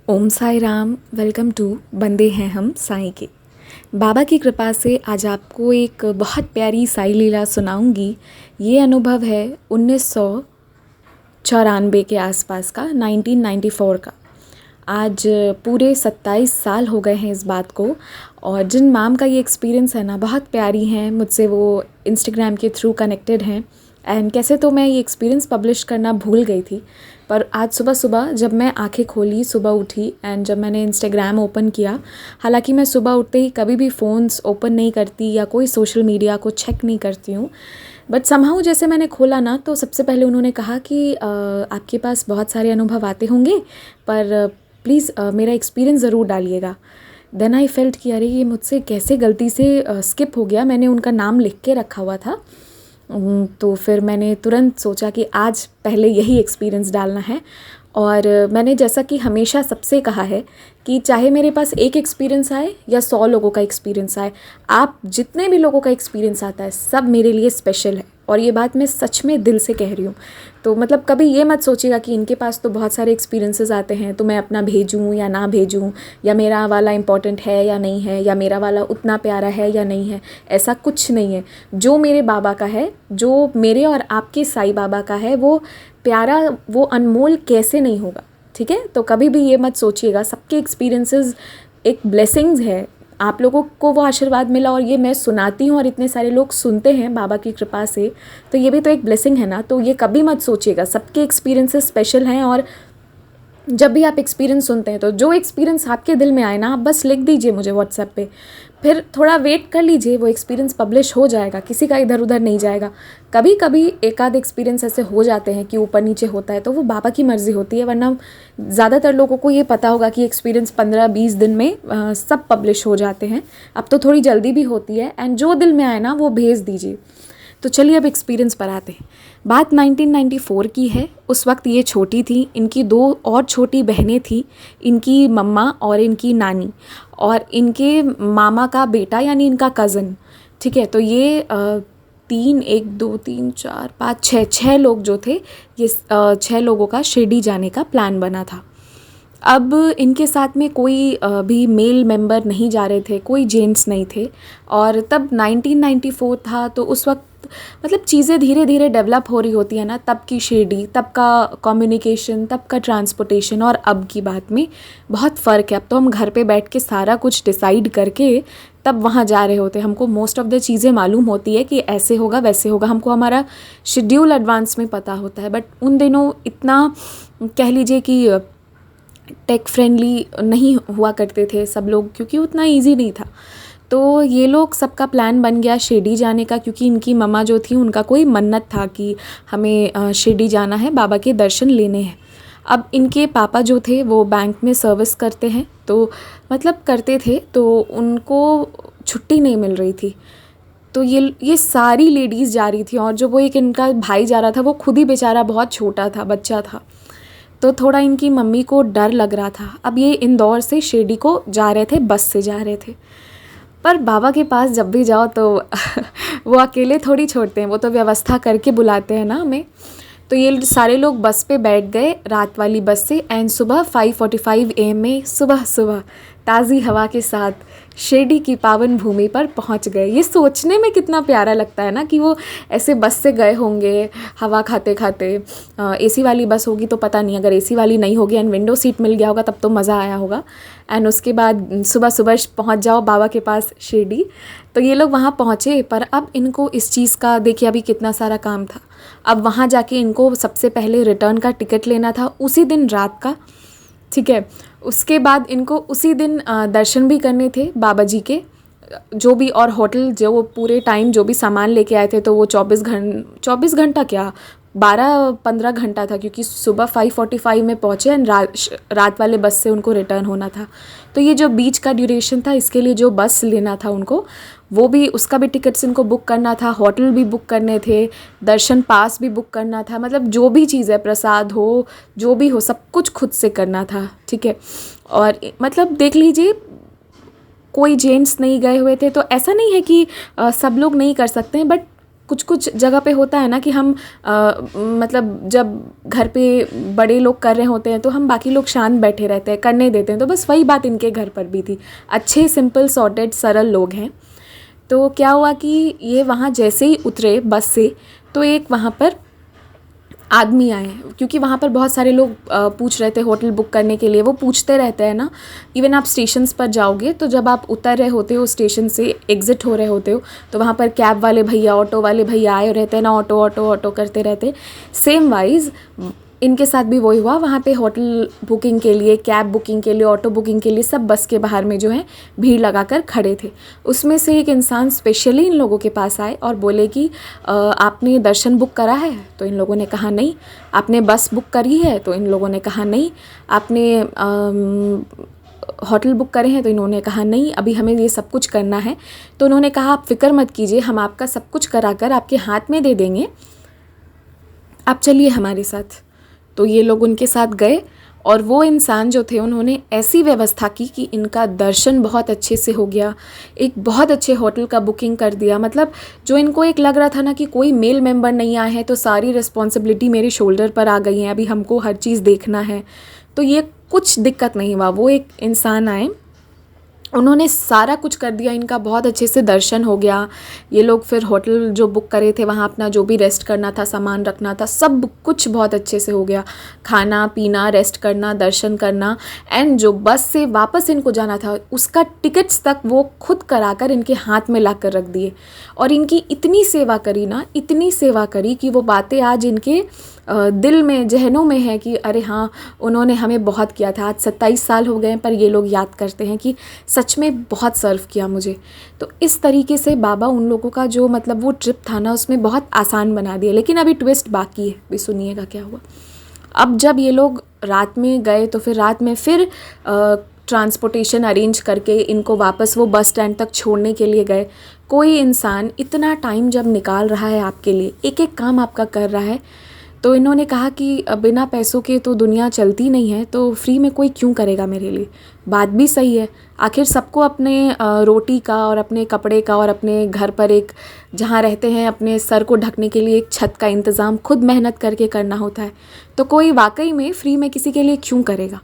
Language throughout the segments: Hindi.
Om Sai Ram. Welcome to बंदे हैं हम साईं के। बाबा की कृपा से आज आपको एक बहुत प्यारी साई लीला सुनाऊंगी। ये अनुभव है 1994 के आसपास का, 1994 का। आज पूरे 27 साल हो गए हैं इस बात को। और जिन मैम का ये एक्सपीरियंस है ना, बहुत प्यारी हैं मुझसे, वो इंस्टाग्राम के थ्रू कनेक्टेड हैं। एंड कैसे तो मैं ये एक्सपीरियंस पब्लिश करना भूल गई थी, पर आज सुबह सुबह जब मैं आंखें खोली, सुबह उठी एंड जब मैंने इंस्टाग्राम ओपन किया, हालांकि मैं सुबह उठते ही कभी भी फ़ोन्स ओपन नहीं करती या कोई सोशल मीडिया को चेक नहीं करती हूँ, बट समहाउ जैसे मैंने खोला ना, तो सबसे पहले उन्होंने कहा कि आपके पास बहुत सारे अनुभव आते होंगे, पर प्लीज़ मेरा एक्सपीरियंस ज़रूर डालिएगा। देन आई फेल्ट कि अरे ये मुझसे कैसे गलती से स्किप हो गया, मैंने उनका नाम लिख के रखा हुआ था। तो फिर मैंने तुरंत सोचा कि आज पहले यही एक्सपीरियंस डालना है। और मैंने जैसा कि हमेशा सबसे कहा है कि चाहे मेरे पास एक एक्सपीरियंस आए या 100 लोगों का एक्सपीरियंस आए, आप जितने भी लोगों का एक्सपीरियंस आता है सब मेरे लिए स्पेशल है। और ये बात मैं सच में दिल से कह रही हूँ। तो मतलब कभी ये मत सोचिएगा कि इनके पास तो बहुत सारे एक्सपीरियंसेस आते हैं तो मैं अपना भेजूँ या ना भेजूँ, या मेरा वाला इम्पॉर्टेंट है या नहीं है, या मेरा वाला उतना प्यारा है या नहीं है। ऐसा कुछ नहीं है। जो मेरे बाबा का है, जो मेरे और आपके साईं बाबा का है, वो प्यारा, वो अनमोल कैसे नहीं होगा। ठीक है, तो कभी भी ये मत सोचिएगा। सबके एक्सपीरियंसेस एक ब्लेसिंग्स है। आप लोगों को वो आशीर्वाद मिला और ये मैं सुनाती हूँ और इतने सारे लोग सुनते हैं बाबा की कृपा से, तो ये भी तो एक ब्लेसिंग है ना। तो ये कभी मत सोचिएगा, सबके एक्सपीरियंसेस स्पेशल हैं। और जब भी आप एक्सपीरियंस सुनते हैं तो जो एक्सपीरियंस आपके दिल में आए ना, आप बस लिख दीजिए मुझे व्हाट्सएप पे। फिर थोड़ा वेट कर लीजिए, वो एक्सपीरियंस पब्लिश हो जाएगा, किसी का इधर उधर नहीं जाएगा। कभी कभी एक आध एक्सपीरियंस ऐसे हो जाते हैं कि ऊपर नीचे होता है, तो वो बाबा की मर्ज़ी होती है। वरना ज़्यादातर लोगों को ये पता होगा कि एक्सपीरियंस 15-20 दिन में सब पब्लिश हो जाते हैं। अब तो थोड़ी जल्दी भी होती है। एंड जो दिल में आए ना वो भेज दीजिए। तो चलिए अब एक्सपीरियंस पर आते हैं। बात 1994 की है। उस वक्त ये छोटी थी, इनकी 2 और छोटी बहनें थी, इनकी मम्मा और इनकी नानी, और इनके मामा का बेटा यानी इनका कज़न। ठीक है, तो ये 6 लोग जो थे, ये 6 लोगों का शिरडी जाने का प्लान बना था। अब इनके साथ में कोई भी मेल मेंबर नहीं जा रहे थे, कोई जेंट्स नहीं थे। और तब 1994 था, तो उस वक्त मतलब चीज़ें धीरे धीरे डेवलप हो रही होती है ना। तब की शिरडी, तब का कम्युनिकेशन, तब का ट्रांसपोर्टेशन और अब की बात में बहुत फ़र्क है। अब तो हम घर पे बैठ के सारा कुछ डिसाइड करके तब वहाँ जा रहे होते हैं। हमको मोस्ट ऑफ़ द चीज़ें मालूम होती है कि ऐसे होगा वैसे होगा, हमको हमारा शेड्यूल एडवांस में पता होता है। बट उन दिनों इतना कह लीजिए कि टेक फ्रेंडली नहीं हुआ करते थे सब लोग, क्योंकि उतना इजी नहीं था। तो ये लोग, सबका प्लान बन गया शिरडी जाने का, क्योंकि इनकी मम्मा जो थी उनका कोई मन्नत था कि हमें शिरडी जाना है, बाबा के दर्शन लेने हैं। अब इनके पापा जो थे वो बैंक में सर्विस करते हैं, तो मतलब करते थे, तो उनको छुट्टी नहीं मिल रही थी। तो ये सारी लेडीज़ जा रही थी। और जो वो एक इनका भाई जा रहा था, वो खुद ही बेचारा बहुत छोटा था, बच्चा था। तो थोड़ा इनकी मम्मी को डर लग रहा था। अब ये इंदौर से शिरडी को जा रहे थे, बस से जा रहे थे। पर बाबा के पास जब भी जाओ तो वो अकेले थोड़ी छोड़ते हैं, वो तो व्यवस्था करके बुलाते हैं ना हमें। तो ये सारे लोग बस पे बैठ गए, रात वाली बस से। एंड सुबह 5:45 AM में सुबह सुबह ताज़ी हवा के साथ शिरडी की पावन भूमि पर पहुंच गए। ये सोचने में कितना प्यारा लगता है ना कि वो ऐसे बस से गए होंगे हवा खाते खाते। एसी वाली बस होगी तो पता नहीं, अगर एसी वाली नहीं होगी एंड विंडो सीट मिल गया होगा तब तो मज़ा आया होगा। एंड उसके बाद सुबह सुबह पहुंच जाओ बाबा के पास शिरडी। तो ये लोग वहाँ पहुँचे, पर अब इनको इस चीज़ का देखिए अभी कितना सारा काम था। अब वहाँ जाके इनको सबसे पहले रिटर्न का टिकट लेना था उसी दिन रात का। ठीक है, उसके बाद इनको उसी दिन दर्शन भी करने थे बाबा जी के, जो भी। और होटल जो वो पूरे टाइम जो भी सामान लेके आए थे, तो वो 24 घंटा क्या, 12-15 घंटा था, क्योंकि सुबह 5:45 में पहुँचे एंड रात वाले बस से उनको रिटर्न होना था। तो ये जो बीच का ड्यूरेशन था, इसके लिए जो बस लेना था उनको, वो भी, उसका भी टिकट्स इनको बुक करना था, होटल भी बुक करने थे, दर्शन पास भी बुक करना था। मतलब जो भी चीज़ है, प्रसाद हो, जो भी हो, सब कुछ खुद से करना था। ठीक है, और मतलब देख लीजिए कोई जेंट्स नहीं गए हुए थे, तो ऐसा नहीं है कि सब लोग नहीं कर सकते हैं, बट कुछ कुछ जगह पे होता है ना कि हम मतलब जब घर पे बड़े लोग कर रहे होते हैं तो हम बाकी लोग शांत बैठे रहते हैं, करने देते हैं। तो बस वही बात इनके घर पर भी थी। अच्छे सिंपल सॉर्टेड सरल लोग हैं। तो क्या हुआ कि ये वहाँ जैसे ही उतरे बस से तो एक वहाँ पर आदमी आए, क्योंकि वहाँ पर बहुत सारे लोग पूछ रहे थे होटल बुक करने के लिए। वो पूछते रहते हैं ना, इवन आप स्टेशंस पर जाओगे तो जब आप उतर रहे होते हो स्टेशन से, एग्ज़िट हो रहे होते हो, तो वहाँ पर कैब वाले भैया, ऑटो वाले भैया आए रहते हैं ना, ऑटो ऑटो ऑटो करते रहते। सेम वाइज इनके साथ भी वही हुआ। वहाँ पे होटल बुकिंग के लिए, कैब बुकिंग के लिए, ऑटो बुकिंग के लिए सब बस के बाहर में जो है भीड़ लगाकर खड़े थे। उसमें से एक इंसान स्पेशली इन लोगों के पास आए और बोले कि आपने दर्शन बुक करा है? तो इन लोगों ने कहा नहीं। आपने बस बुक करी है? तो इन लोगों ने कहा नहीं। आपने होटल बुक करे हैं? तो इन्होंने कहा नहीं, अभी हमें ये सब कुछ करना है। तो उन्होंने कहा आप फ़िक्र मत कीजिए, हम आपका सब कुछ करा कर आपके हाथ में दे देंगे, आप चलिए हमारे साथ। तो ये लोग उनके साथ गए और वो इंसान जो थे उन्होंने ऐसी व्यवस्था की कि इनका दर्शन बहुत अच्छे से हो गया। एक बहुत अच्छे होटल का बुकिंग कर दिया। मतलब जो इनको एक लग रहा था ना कि कोई मेल मेंबर नहीं आए हैं तो सारी रिस्पॉन्सिबिलिटी मेरे शोल्डर पर आ गई है, अभी हमको हर चीज़ देखना है, तो ये कुछ दिक्कत नहीं हुआ। वो एक इंसान आए, उन्होंने सारा कुछ कर दिया, इनका बहुत अच्छे से दर्शन हो गया। ये लोग फिर होटल जो बुक करे थे वहाँ अपना जो भी रेस्ट करना था, सामान रखना था, सब कुछ बहुत अच्छे से हो गया। खाना पीना, रेस्ट करना, दर्शन करना, एंड जो बस से वापस इनको जाना था उसका टिकट्स तक वो खुद कराकर इनके हाथ में ला कर रख दिए। और इनकी इतनी सेवा करी ना, इतनी सेवा करी कि वो बातें आज इनके दिल में, जहनों में है कि अरे हाँ, उन्होंने हमें बहुत किया था। आज 27 साल हो गए पर ये लोग याद करते हैं कि सच में बहुत सर्व किया मुझे। तो इस तरीके से बाबा उन लोगों का जो मतलब वो ट्रिप था ना उसमें बहुत आसान बना दिया। लेकिन अभी ट्विस्ट बाकी है, भी सुनिएगा क्या हुआ। अब जब ये लोग रात में गए तो फिर रात में फिर ट्रांसपोर्टेशन अरेंज करके इनको वापस वो बस स्टैंड तक छोड़ने के लिए गए। कोई इंसान इतना टाइम जब निकाल रहा है आपके लिए, एक एक काम आपका कर रहा है, तो इन्होंने कहा कि बिना पैसों के तो दुनिया चलती नहीं है, तो फ्री में कोई क्यों करेगा मेरे लिए। बात भी सही है, आखिर सबको अपने रोटी का और अपने कपड़े का और अपने घर पर एक जहाँ रहते हैं अपने सर को ढकने के लिए एक छत का इंतज़ाम खुद मेहनत करके करना होता है। तो कोई वाकई में फ्री में किसी के लिए क्यों करेगा,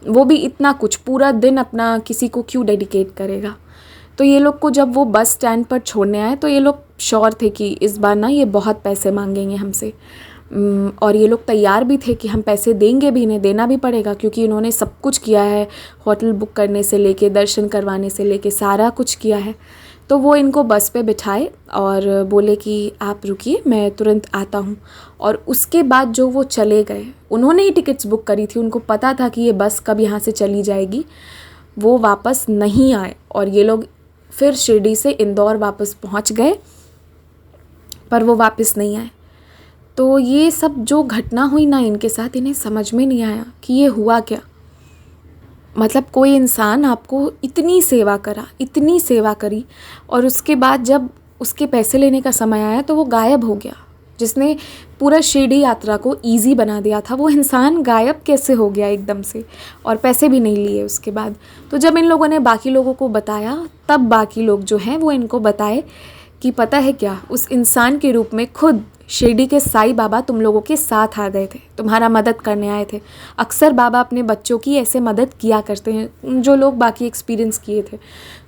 वो भी इतना कुछ पूरा दिन अपना किसी को क्यों डेडिकेट करेगा। तो ये लोग को जब वो बस स्टैंड पर छोड़ने आए तो ये लोग श्योर थे कि इस बार ना ये बहुत पैसे मांगेंगे हमसे, और ये लोग तैयार भी थे कि हम पैसे देंगे भी, इन्हें देना भी पड़ेगा क्योंकि इन्होंने सब कुछ किया है, होटल बुक करने से लेके दर्शन करवाने से लेके सारा कुछ किया है। तो वो इनको बस पे बिठाए और बोले कि आप रुकिए, मैं तुरंत आता हूँ। और उसके बाद जो वो चले गए, उन्होंने ही टिकट्स बुक करी थी, उनको पता था कि ये बस कब यहाँ से चली जाएगी, वो वापस नहीं आए। और ये लोग फिर शिरडी से इंदौर वापस पहुँच गए पर वो वापस नहीं आए। तो ये सब जो घटना हुई ना इनके साथ, इन्हें समझ में नहीं आया कि ये हुआ क्या। मतलब कोई इंसान आपको इतनी सेवा करा, इतनी सेवा करी, और उसके बाद जब उसके पैसे लेने का समय आया तो वो गायब हो गया। जिसने पूरा शिरडी यात्रा को इजी बना दिया था वो इंसान गायब कैसे हो गया एकदम से, और पैसे भी नहीं लिए उसके बाद। तो जब इन लोगों ने बाकी लोगों को बताया तब बाकी लोग जो हैं वो इनको बताए कि पता है क्या, उस इंसान के रूप में खुद शिरडी के साईं बाबा तुम लोगों के साथ आ गए थे, तुम्हारा मदद करने आए थे। अक्सर बाबा अपने बच्चों की ऐसे मदद किया करते हैं जो लोग बाकी एक्सपीरियंस किए थे।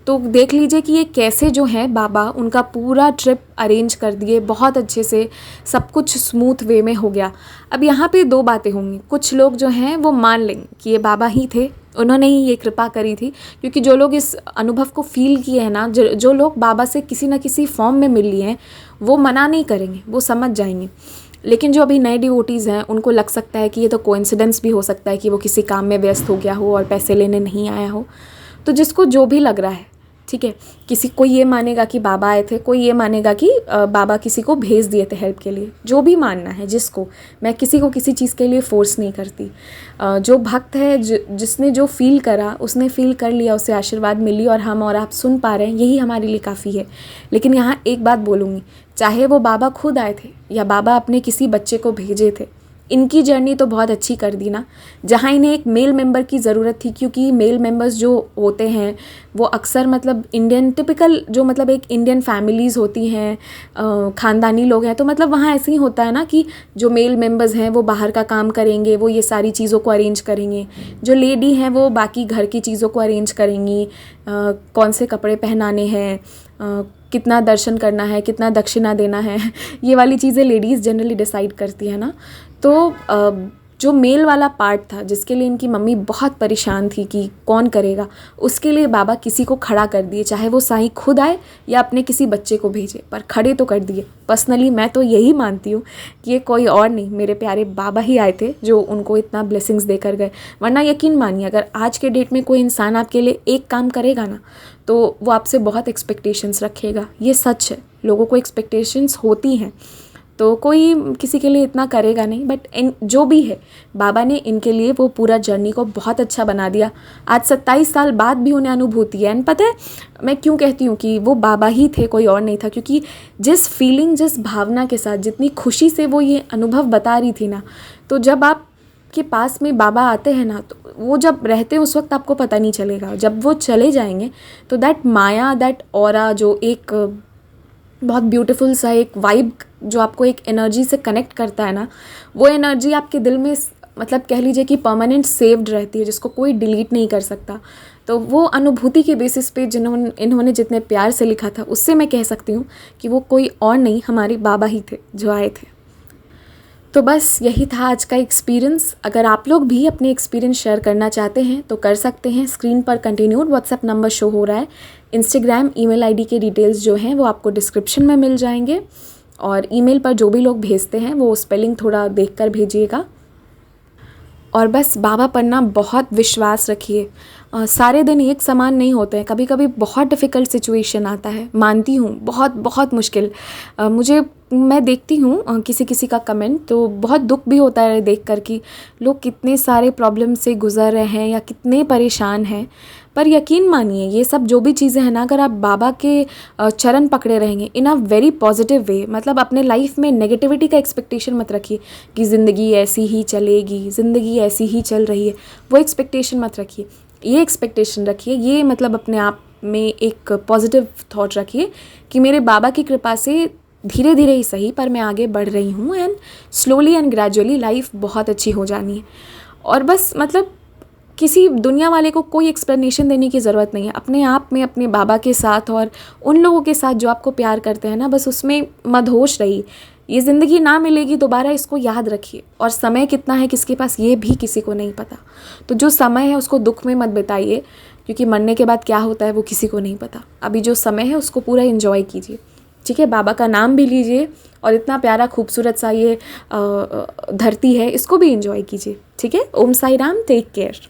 तो देख लीजिए कि ये कैसे जो है बाबा उनका पूरा ट्रिप अरेंज कर दिए, बहुत अच्छे से सब कुछ स्मूथ वे में हो गया। अब यहाँ पे दो बातें होंगी, कुछ लोग जो हैं वो मान लेंगे कि ये बाबा ही थे, उन्होंने ही ये कृपा करी थी, क्योंकि जो लोग इस अनुभव को फील किए हैं ना, जो लोग बाबा से किसी न किसी फॉर्म में मिल लिए हैं, वो मना नहीं करेंगे, वो समझ जाएंगे। लेकिन जो अभी नए डिवोटीज़ हैं उनको लग सकता है कि ये तो कोइंसिडेंस भी हो सकता है कि वो किसी काम में व्यस्त हो गया हो और पैसे लेने नहीं आया हो। तो जिसको जो भी लग रहा है, ठीक है, किसी कोई ये मानेगा कि बाबा आए थे, कोई ये मानेगा कि बाबा किसी को भेज दिए थे हेल्प के लिए, जो भी मानना है जिसको। मैं किसी को किसी चीज़ के लिए फ़ोर्स नहीं करती। जो भक्त है, जिसने जो फ़ील करा उसने फ़ील कर लिया, उसे आशीर्वाद मिली और हम और आप सुन पा रहे हैं, यही हमारे लिए काफ़ी है। लेकिन यहाँ एक बात बोलूँगी, चाहे वो बाबा खुद आए थे या बाबा अपने किसी बच्चे को भेजे थे, इनकी जर्नी तो बहुत अच्छी कर दी ना, जहाँ इन्हें एक मेल मेंबर की ज़रूरत थी, क्योंकि मेल मेंबर्स जो होते हैं वो अक्सर मतलब इंडियन टिपिकल जो मतलब एक इंडियन फैमिलीज़ होती हैं, ख़ानदानी लोग हैं, तो मतलब वहाँ ऐसे ही होता है ना कि जो मेल मेंबर्स हैं वो बाहर का काम करेंगे, वो ये सारी चीज़ों को अरेंज करेंगे, जो लेडी हैं वो बाकी घर की चीज़ों को अरेंज करेंगी, कौन से कपड़े पहनाने हैं, कितना दर्शन करना है, कितना दक्षिणा देना है, ये वाली चीज़ें लेडीज़ जनरली डिसाइड करती है ना। तो जो मेल वाला पार्ट था जिसके लिए इनकी मम्मी बहुत परेशान थी कि कौन करेगा, उसके लिए बाबा किसी को खड़ा कर दिए, चाहे वो साईं खुद आए या अपने किसी बच्चे को भेजे, पर खड़े तो कर दिए। पर्सनली मैं तो यही मानती हूँ कि ये कोई और नहीं, मेरे प्यारे बाबा ही आए थे जो उनको इतना ब्लेसिंग्स देकर गए। वरना यकीन मानिए, अगर आज के डेट में कोई इंसान आपके लिए एक काम करेगा ना, तो वो आपसे बहुत एक्सपेक्टेशंस रखेगा। ये सच है, लोगों को एक्सपेक्टेशंस होती हैं, तो कोई किसी के लिए इतना करेगा नहीं। बट इन जो भी है, बाबा ने इनके लिए वो पूरा जर्नी को बहुत अच्छा बना दिया। आज 27 साल बाद भी उन्हें अनुभूति है। एंड पता है मैं क्यों कहती हूँ कि वो बाबा ही थे, कोई और नहीं था, क्योंकि जिस फीलिंग, जिस भावना के साथ, जितनी खुशी से वो ये अनुभव बता रही थी ना, तो जब आप के पास में बाबा आते हैं ना, तो वो जब रहते हैं उस वक्त आपको पता नहीं चलेगा, जब वो चले जाएंगे तो दैट माया, दैट ऑरा, जो एक बहुत ब्यूटीफुल सा एक वाइब जो आपको एक एनर्जी से कनेक्ट करता है ना, वो एनर्जी आपके दिल में मतलब कह लीजिए कि परमानेंट सेव्ड रहती है, जिसको कोई डिलीट नहीं कर सकता। तो वो अनुभूति के बेसिस पे इन्होंने जितने प्यार से लिखा था, उससे मैं कह सकती हूँ कि वो कोई और नहीं, हमारे बाबा ही थे जो आए थे। तो बस यही था आज का एक्सपीरियंस। अगर आप लोग भी अपने एक्सपीरियंस शेयर करना चाहते हैं तो कर सकते हैं। स्क्रीन पर कंटिन्यूड व्हाट्सएप नंबर शो हो रहा है। इंस्टाग्राम ईमेल आईडी के डिटेल्स जो हैं वो आपको डिस्क्रिप्शन में मिल जाएंगे, और ईमेल पर जो भी लोग भेजते हैं वो स्पेलिंग थोड़ा देखकर भेजिएगा। और बस बाबा पर ना बहुत विश्वास रखिए। सारे दिन एक समान नहीं होते हैं, कभी कभी बहुत डिफ़िकल्ट सिचुएशन आता है, मानती हूँ, बहुत बहुत मुश्किल। मैं देखती हूँ किसी किसी का कमेंट, तो बहुत दुख भी होता है देख कर कि लोग कितने सारे प्रॉब्लम से गुज़र रहे हैं या कितने परेशान हैं। पर यकीन मानिए, ये सब जो भी चीज़ें हैं ना, अगर आप बाबा के चरण पकड़े रहेंगे इन अ वेरी पॉजिटिव वे, मतलब अपने लाइफ में नेगेटिविटी का एक्सपेक्टेशन मत रखिए कि ज़िंदगी ऐसी ही चलेगी, ज़िंदगी ऐसी ही चल रही है, वो एक्सपेक्टेशन मत रखिए। ये एक्सपेक्टेशन रखिए, ये मतलब अपने आप में एक पॉजिटिव थॉट रखिए कि मेरे बाबा की कृपा से धीरे धीरे ही सही, पर मैं आगे बढ़ रही हूँ, and slowly and gradually life बहुत अच्छी हो जानी है। और बस मतलब किसी दुनिया वाले को कोई एक्सप्लेनेशन देने की ज़रूरत नहीं है। अपने आप में अपने बाबा के साथ और उन लोगों के साथ जो आपको प्यार करते हैं ना, बस उसमें मदहोश रहिए। ये ज़िंदगी ना मिलेगी दोबारा, इसको याद रखिए। और समय कितना है किसके पास, ये भी किसी को नहीं पता। तो जो समय है उसको दुख में मत बिताइए, क्योंकि मरने के बाद क्या होता है वो किसी को नहीं पता। अभी जो समय है उसको पूरा एंजॉय कीजिए, ठीक है। बाबा का नाम भी लीजिए, और इतना प्यारा खूबसूरत सा ये धरती है, इसको भी एंजॉय कीजिए, ठीक है। ओम साई राम, टेक केयर।